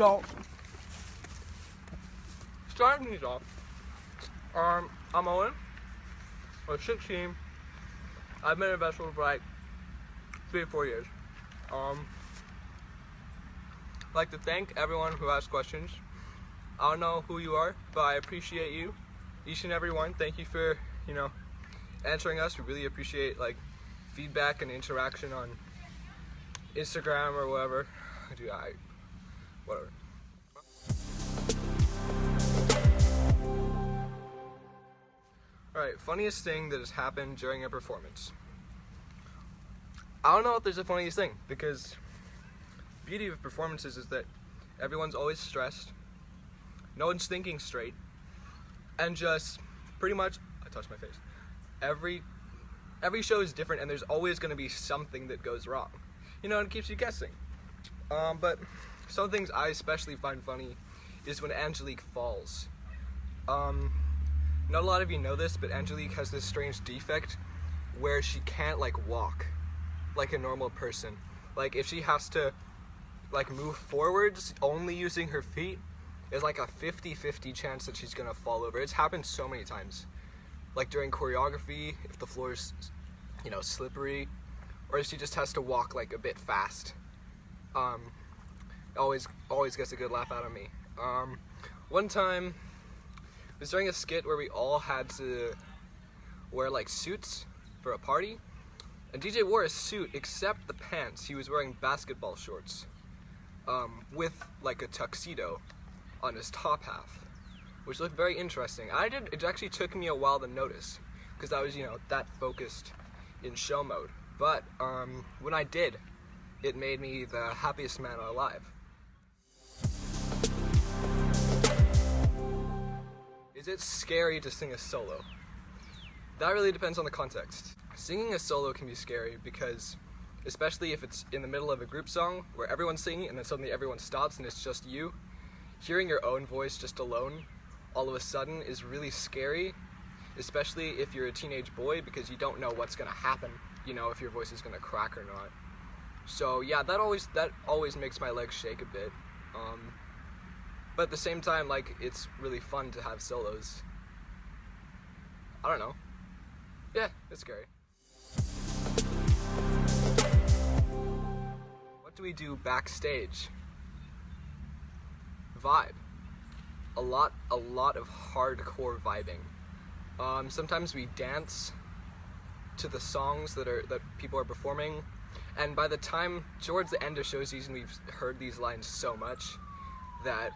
So, starting these off, I'm Owen. I'm 16. I've been in Vessels for like 3 or 4 years. I'd like to thank everyone who asked questions. I don't know who you are, but I appreciate you, each and every one. Thank you for, answering us. We really appreciate feedback and interaction on Instagram or whatever. Whatever. Alright, funniest thing that has happened during a performance. I don't know if there's a funniest thing, because the beauty of performances is that everyone's always stressed, no one's thinking straight, and just pretty much, I touched my face, every show is different and there's always going to be something that goes wrong. And it keeps you guessing. But some things I especially find funny is when Angelique falls. Not a lot of you know this, but Angelique has this strange defect where she can't walk like a normal person. If she has to move forwards only using her feet, there's a 50-50 chance that she's gonna fall over. It's happened so many times. During choreography, if the floor is, slippery, or if she just has to walk a bit fast. Always gets a good laugh out of me. One time, it was during a skit where we all had to wear suits for a party, and DJ wore a suit except the pants. He was wearing basketball shorts with a tuxedo on his top half, which looked very interesting. It actually took me a while to notice, because I was, that focused in show mode. But when I did, it made me the happiest man alive. Is it scary to sing a solo? That really depends on the context. Singing a solo can be scary because, especially if it's in the middle of a group song where everyone's singing and then suddenly everyone stops and it's just you, hearing your own voice just alone all of a sudden is really scary, especially if you're a teenage boy, because you don't know what's gonna happen, if your voice is gonna crack or not. So yeah, that always makes my legs shake a bit. But at the same time, it's really fun to have solos. I don't know. Yeah, it's scary. What do we do backstage? Vibe. A lot of hardcore vibing. Sometimes we dance to the songs that people are performing, and by the time towards the end of show season, we've heard these lines so much that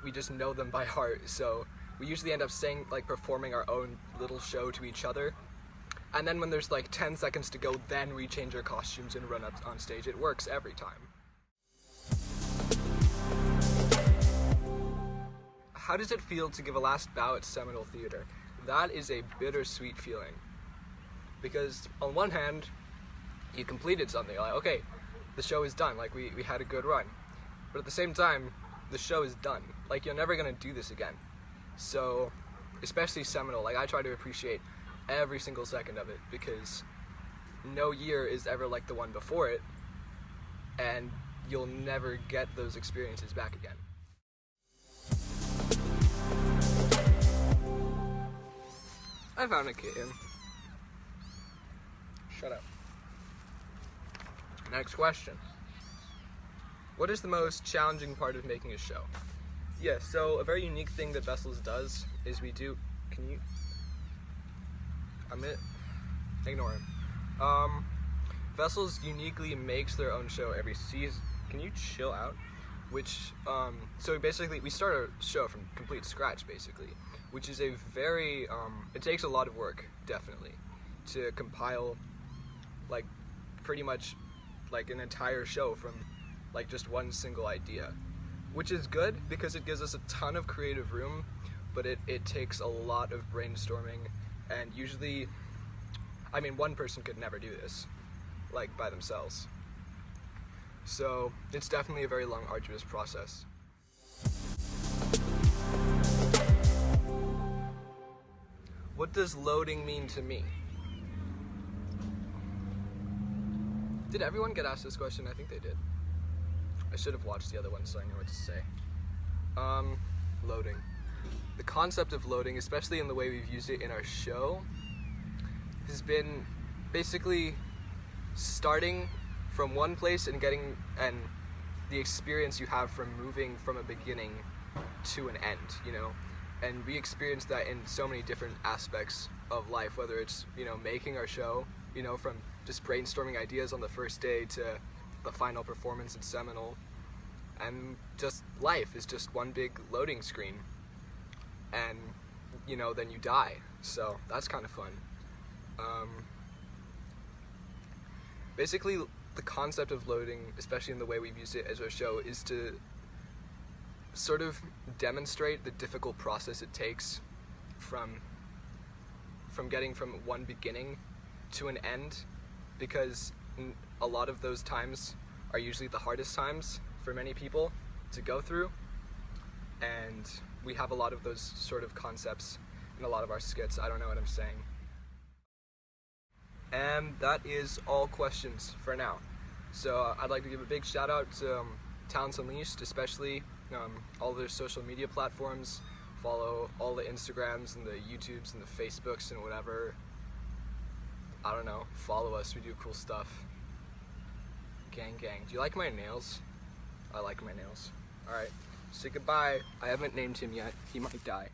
we just know them by heart. So we usually end up saying performing our own little show to each other, and then when there's 10 seconds to go, then we change our costumes and run up on stage. It works every time. How does it feel to give a last bow at Seminole Theater? That is a bittersweet feeling, because on one hand, you completed something. Okay, the show is done. We had a good run. But at the same time, the show is done. You're never gonna do this again. So, especially Seminole, I try to appreciate every single second of it, because no year is ever like the one before it, and you'll never get those experiences back again. I found a kitten. Shut up. Next question. What is the most challenging part of making a show? Yeah, so a very unique thing that Vessels does is ignore him. Vessels uniquely makes their own show every season. Can you chill out? So basically we start a show from complete scratch, basically, which is a very, it takes a lot of work, definitely, to compile, pretty much, an entire show from, just one single idea, which is good because it gives us a ton of creative room, but it takes a lot of brainstorming, and usually, one person could never do this, by themselves. So it's definitely a very long, arduous process. What does loading mean to me? Did everyone get asked this question? I think they did. I should have watched the other one so I know what to say. Loading. The concept of loading, especially in the way we've used it in our show, has been basically starting from one place and the experience you have from moving from a beginning to an end, you know? And we experience that in so many different aspects of life, whether it's, you know, making our show, you know, from just brainstorming ideas on the first day to the final performance in Seminole. And just life is just one big loading screen. And, you know, then you die. So that's kind of fun. Basically, the concept of loading, especially in the way we've used it as our show, is to sort of demonstrate the difficult process it takes from getting from one beginning to an end, because a lot of those times are usually the hardest times for many people to go through, and we have a lot of those sort of concepts in a lot of our skits. I don't know what I'm saying. And that is all questions for now. So I'd like to give a big shout out to Talents Unleashed, especially all their social media platforms. Follow all the Instagrams and the YouTubes and the Facebooks and whatever. I don't know, follow us, we do cool stuff. Gang gang. Do you like my nails? I like my nails. Alright, say goodbye. I haven't named him yet, he might die.